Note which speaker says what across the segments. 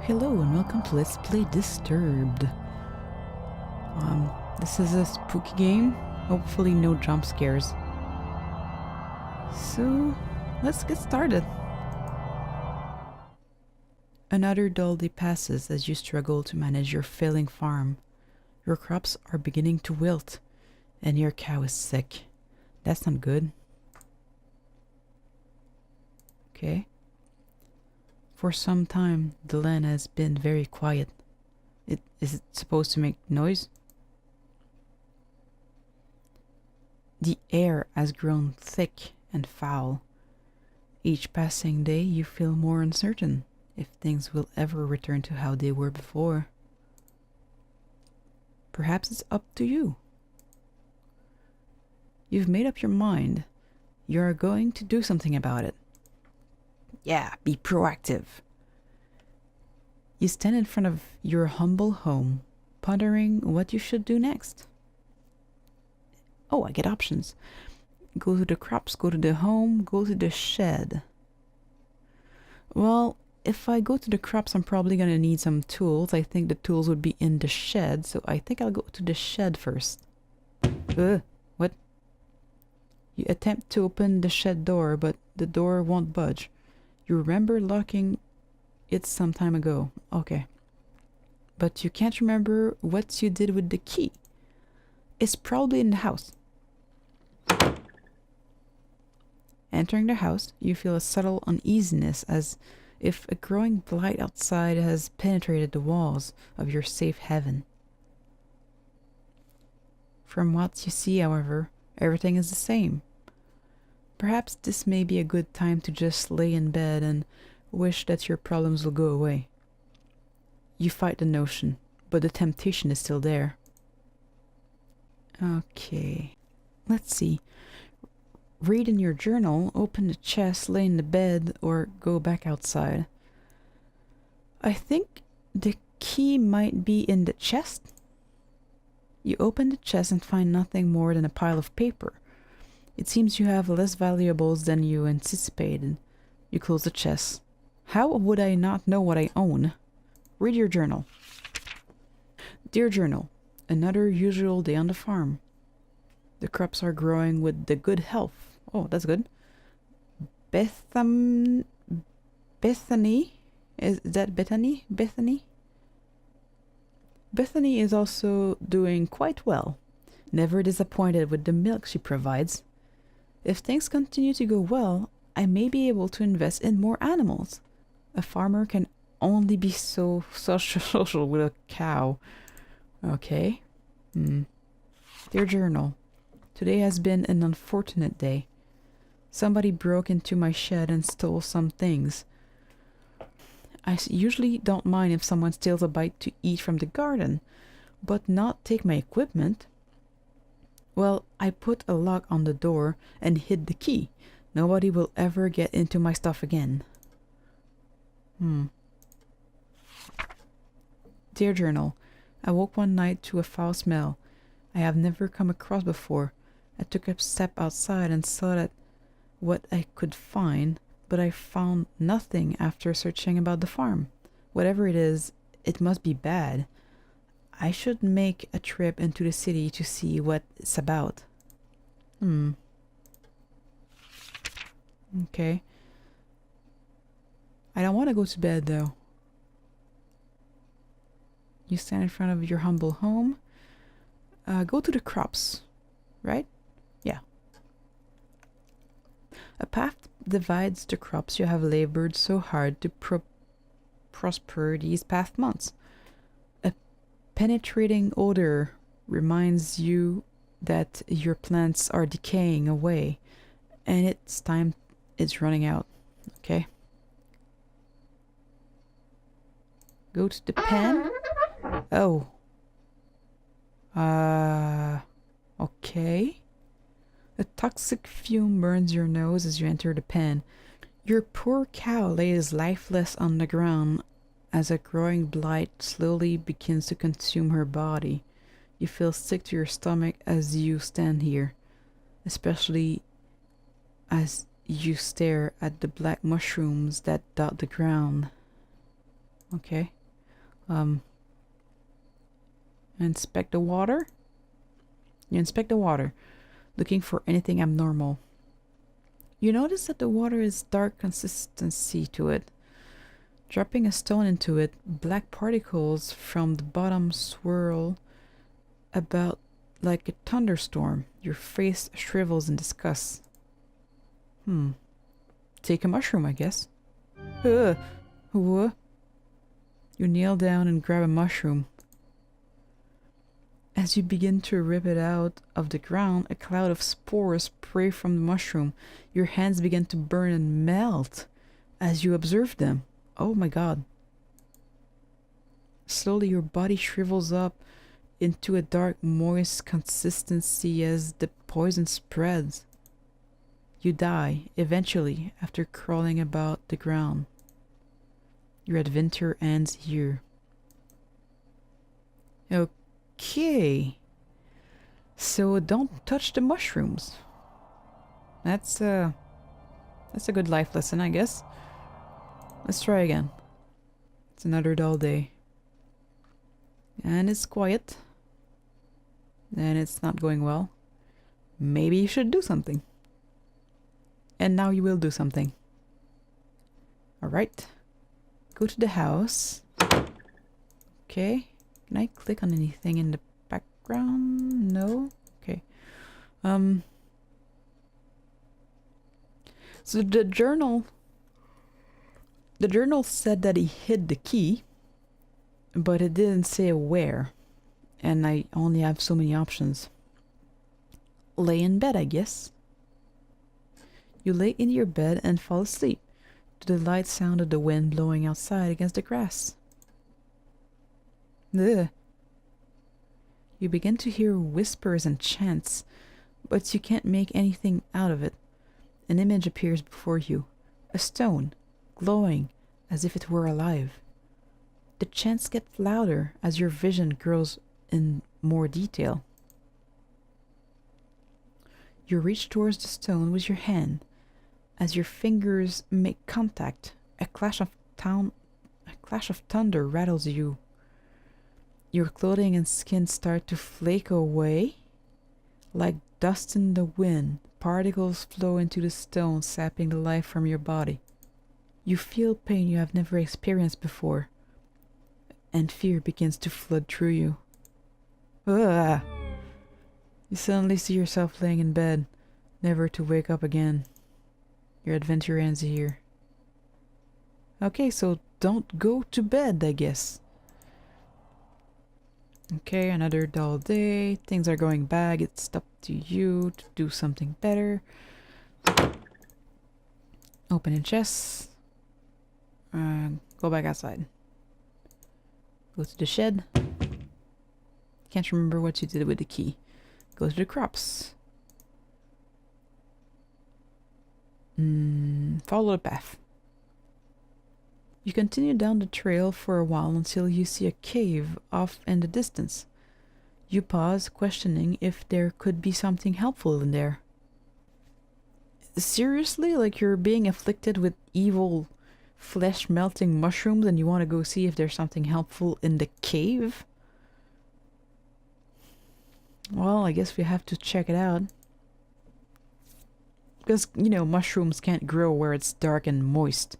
Speaker 1: Hello and welcome to Let's Play Disturbed. This is a spooky game. Hopefully no jump scares. So, let's get started. Another dull day passes as you struggle to manage your failing farm. Your crops are beginning to wilt, and your cow is sick. That's not good. Okay. For some time, the land has been very quiet. Is it supposed to make noise? The air has grown thick and foul. Each passing day you feel more uncertain if things will ever return to how they were before. Perhaps it's up to you. You've made up your mind. You're going to do something about it. Yeah, be proactive. You stand in front of your humble home, pondering what you should do next. Oh, I get options. Go to the crops, go to the home, go to the shed. Well, if I go to the crops, I'm probably gonna need some tools. I think the tools would be in the shed, so I think I'll go to the shed first. What? You attempt to open the shed door, but the door won't budge. You remember locking it some time ago. Okay. But you can't remember what you did with the key. It's probably in the house. Entering the house, you feel a subtle uneasiness as if a growing blight outside has penetrated the walls of your safe haven. From what you see, however, everything is the same. Perhaps this may be a good time to just lay in bed and wish that your problems will go away. You fight the notion, but the temptation is still there. Okay, let's see. Read in your journal, open the chest, lay in the bed, or go back outside. I think the key might be in the chest. You open the chest and find nothing more than a pile of paper. It seems you have less valuables than you anticipated. You close the chest. How would I not know what I own? Read your journal. Dear Journal, another usual day on the farm. The crops are growing with the good health. Oh, that's good. Bethany? Is that Bethany? Bethany? Bethany is also doing quite well. Never disappointed with the milk she provides. If things continue to go well, I may be able to invest in more animals. A farmer can only be so social with a cow. Okay. Dear Journal, today has been an unfortunate day. Somebody broke into my shed and stole some things. I usually don't mind if someone steals a bite to eat from the garden, but not take my equipment. Well, I put a lock on the door and hid the key. Nobody will ever get into my stuff again. Dear Journal, I woke one night to a foul smell I have never come across before. I took a step outside and saw that what I could find, but I found nothing after searching about the farm. Whatever it is, it must be bad. I should make a trip into the city to see what it's about. Okay. I don't want to go to bed though. You stand in front of your humble home. Go to the crops, right? Yeah. A path divides the crops you have labored so hard to prosper these past months. A penetrating odor reminds you that your plants are decaying away, and it's time it's running out. Okay. Go to the pen. Oh. Okay. A toxic fume burns your nose as you enter the pen. Your poor cow lays lifeless on the ground as a growing blight slowly begins to consume her body. You feel sick to your stomach as you stand here, especially as you stare at the black mushrooms that dot the ground. Okay. Um, inspect the water. You inspect the water, looking for anything abnormal. You notice that the water is dark consistency to it. Dropping a stone into it, black particles from the bottom swirl about like a thunderstorm. Your face shrivels in disgust. Take a mushroom, I guess. What? You kneel down and grab a mushroom. As you begin to rip it out of the ground, a cloud of spores spray from the mushroom. Your hands begin to burn and melt as you observe them. Oh my god. Slowly your body shrivels up into a dark, moist consistency as the poison spreads. You die, eventually, after crawling about the ground. Your adventure ends here. Okay. So don't touch the mushrooms. That's a good life lesson, I guess. Let's try again. It's another dull day. And it's quiet. And it's not going well. Maybe you should do something. And now you will do something. Alright. Go to the house. Okay. Can I click on anything in the background? No? Okay. So the journal said that he hid the key, but it didn't say where. And I only have so many options. Lay in bed, I guess. You lay in your bed and fall asleep to the light sound of the wind blowing outside against the grass. Ugh. You begin to hear whispers and chants, but you can't make anything out of it. An image appears before you, a stone, glowing as if it were alive. The chants get louder as your vision grows in more detail. You reach towards the stone with your hand. As your fingers make contact, a clash of thunder rattles you. Your clothing and skin start to flake away. Like dust in the wind, particles flow into the stone, sapping the life from your body. You feel pain you have never experienced before, and fear begins to flood through you. Ugh. You suddenly see yourself laying in bed, never to wake up again. Your adventure ends here. Okay, so don't go to bed, I guess. Okay, another dull day. Things are going bad. It's up to you to do something better. Open a chest. Go back outside. Go to the shed. Can't remember what you did with the key. Go to the crops. Follow the path. You continue down the trail for a while until you see a cave off in the distance. You pause, questioning if there could be something helpful in there. Seriously? Like you're being afflicted with evil flesh-melting mushrooms and you want to go see if there's something helpful in the cave? Well, I guess we have to check it out. Because, you know, mushrooms can't grow where it's dark and moist.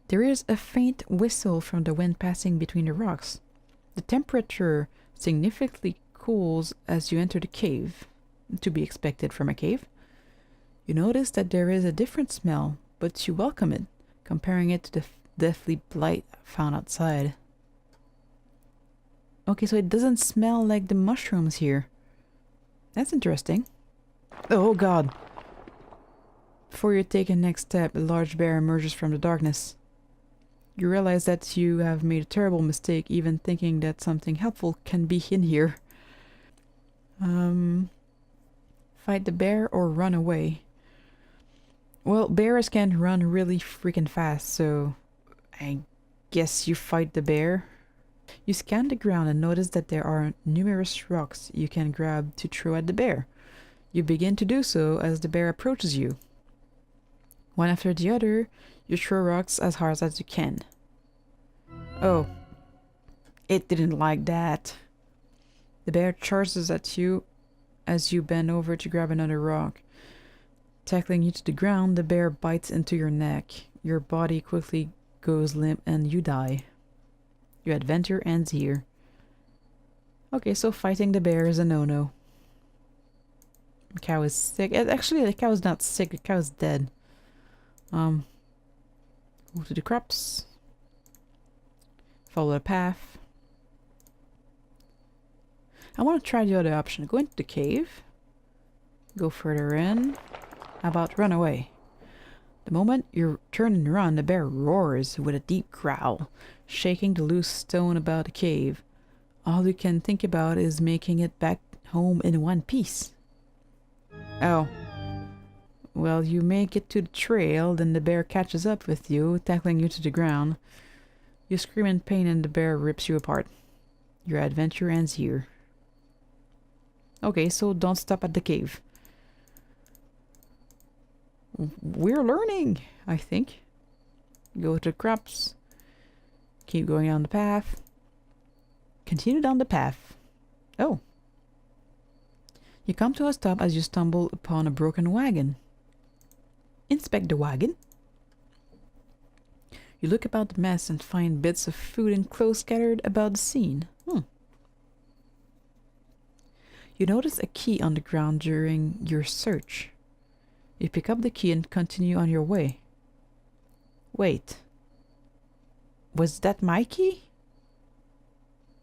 Speaker 1: There is a faint whistle from the wind passing between the rocks. The temperature significantly cools as you enter the cave, to be expected from a cave. You notice that there is a different smell, but you welcome it, comparing it to the deathly blight found outside. Okay, so it doesn't smell like the mushrooms here. That's interesting. Oh god. Before you take a next step, a large bear emerges from the darkness. You realize that you have made a terrible mistake even thinking that something helpful can be in here. Fight the bear or run away. Well, bears can run really freaking fast, so I guess you fight the bear. You scan the ground and notice that there are numerous rocks you can grab to throw at the bear. You begin to do so as the bear approaches you. One after the other, you throw rocks as hard as you can. Oh, it didn't like that. The bear charges at you as you bend over to grab another rock. Tackling you to the ground, the bear bites into your neck. Your body quickly goes limp and you die. Your adventure ends here. Okay, so fighting the bear is a no-no. The cow is sick. Actually, the cow is not sick. The cow is dead. Go to the crops. Follow the path. I want to try the other option. Go into the cave. Go further in. How about run away? The moment you turn and run, the bear roars with a deep growl, shaking the loose stone about the cave. All you can think about is making it back home in one piece. Oh. Well, you make it to the trail, then the bear catches up with you, tackling you to the ground. You scream in pain and the bear rips you apart. Your adventure ends here. Okay, so don't stop at the cave. We're learning, I think. Go to the crops. Keep going down the path. Continue down the path. Oh. You come to a stop as you stumble upon a broken wagon. Inspect the wagon. You look about the mess and find bits of food and clothes scattered about the scene. You notice a key on the ground during your search. You pick up the key and continue on your way. Wait. Was that my key?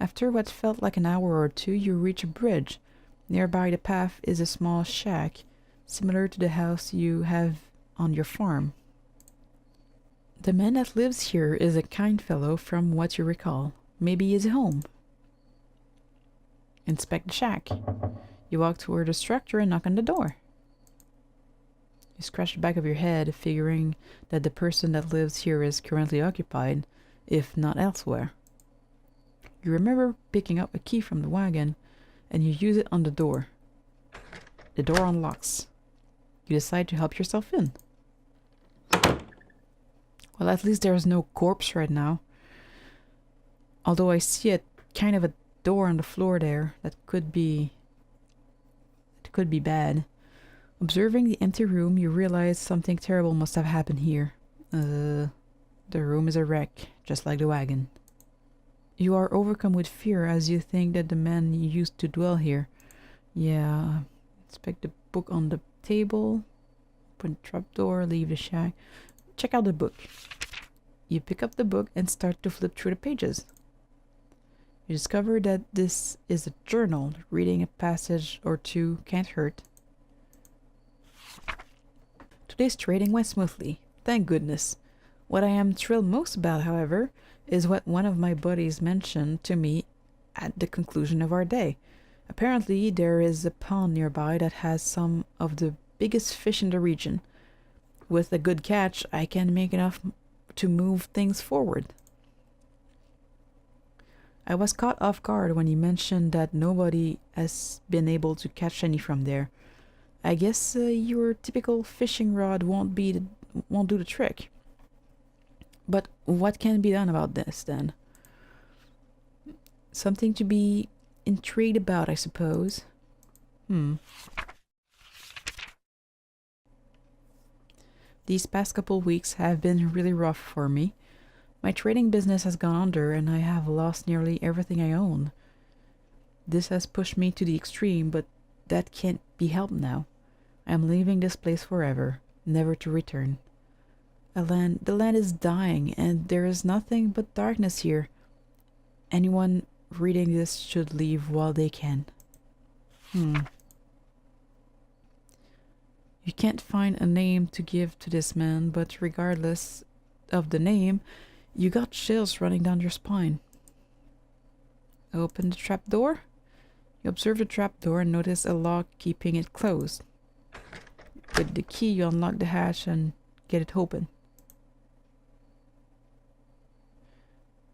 Speaker 1: After what felt like an hour or two, you reach a bridge. Nearby the path is a small shack, similar to the house you have on your farm. The man that lives here is a kind fellow from what you recall. Maybe he's home. Inspect the shack. You walk toward the structure and knock on the door. You scratch the back of your head, figuring that the person that lives here is currently occupied, if not elsewhere. You remember picking up a key from the wagon, and you use it on the door. The door unlocks. You decide to help yourself in. Well, at least there's no corpse right now. Although I see a kind of a door on the floor there that could be bad. Observing the empty room, you realize something terrible must have happened here. The room is a wreck, just like the wagon. You are overcome with fear as you think that the man used to dwell here. Yeah, inspect the book on the table. Open the trapdoor, leave the shack. Check out the book. You pick up the book and start to flip through the pages. You discover that this is a journal. Reading a passage or two can't hurt. Today's trading went smoothly. Thank goodness. What I am thrilled most about, however, is what one of my buddies mentioned to me at the conclusion of our day. Apparently, there is a pond nearby that has some of the biggest fish in the region. With a good catch, I can make enough to move things forward. I was caught off guard when he mentioned that nobody has been able to catch any from there. I guess your typical fishing rod won't do the trick. But what can be done about this then? Something to be intrigued about, I suppose. These past couple weeks have been really rough for me. My trading business has gone under and I have lost nearly everything I own. This has pushed me to the extreme, but that can't be helped now. I am leaving this place forever, never to return. The land is dying and there is nothing but darkness here. Anyone reading this should leave while they can. You can't find a name to give to this man, but regardless of the name, you got chills running down your spine. Open the trapdoor. You observe the trapdoor and notice a lock keeping it closed. With the key, you unlock the hatch and get it open.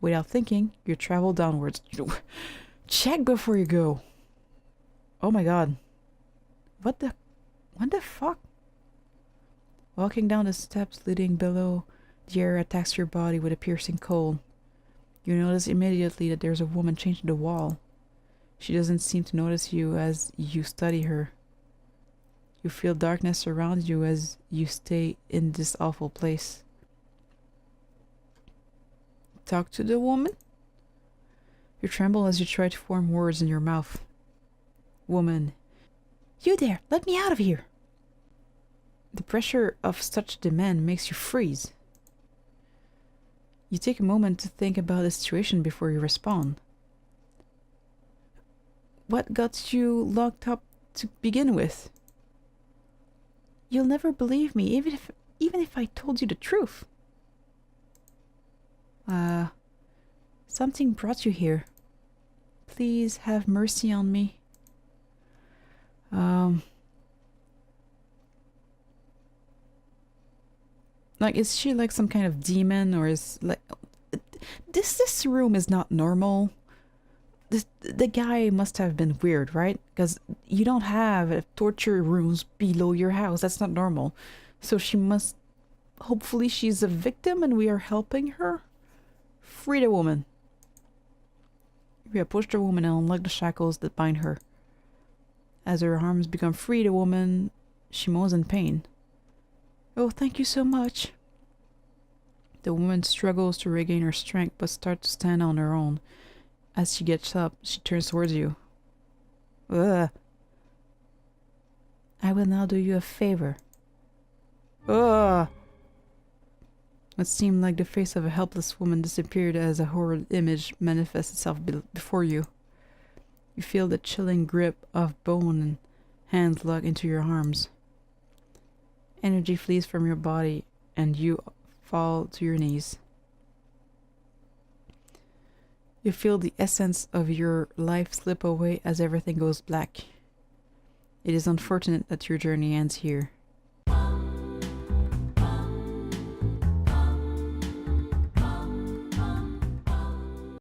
Speaker 1: Without thinking, you travel downwards. Check before you go. Oh my god. What the fuck? Walking down the steps leading below, the air attacks your body with a piercing cold. You notice immediately that there's a woman chained to the wall. She doesn't seem to notice you as you study her. You feel darkness around you as you stay in this awful place. Talk to the woman? You tremble as you try to form words in your mouth. Woman. You there! Let me out of here! The pressure of such demand makes you freeze. You take a moment to think about the situation before you respond. What got you locked up to begin with? You'll never believe me, even if I told you the truth. Something brought you here. Please have mercy on me. Like, is she like some kind of demon, or is like this room is not normal. The guy must have been weird, right? Because you don't have torture rooms below your house. That's not normal. So she must. Hopefully, she's a victim, and we are helping her. Free the woman. We have pushed the woman and unlocked the shackles that bind her. As her arms become free, the woman, she moans in pain. Oh, thank you so much. The woman struggles to regain her strength, but starts to stand on her own. As she gets up, she turns towards you. Ugh. I will now do you a favor. Ugh. It seemed like the face of a helpless woman disappeared as a horrid image manifests itself before you. You feel the chilling grip of bone and hands lock into your arms. Energy flees from your body and you fall to your knees. You feel the essence of your life slip away as everything goes black. It is unfortunate that your journey ends here.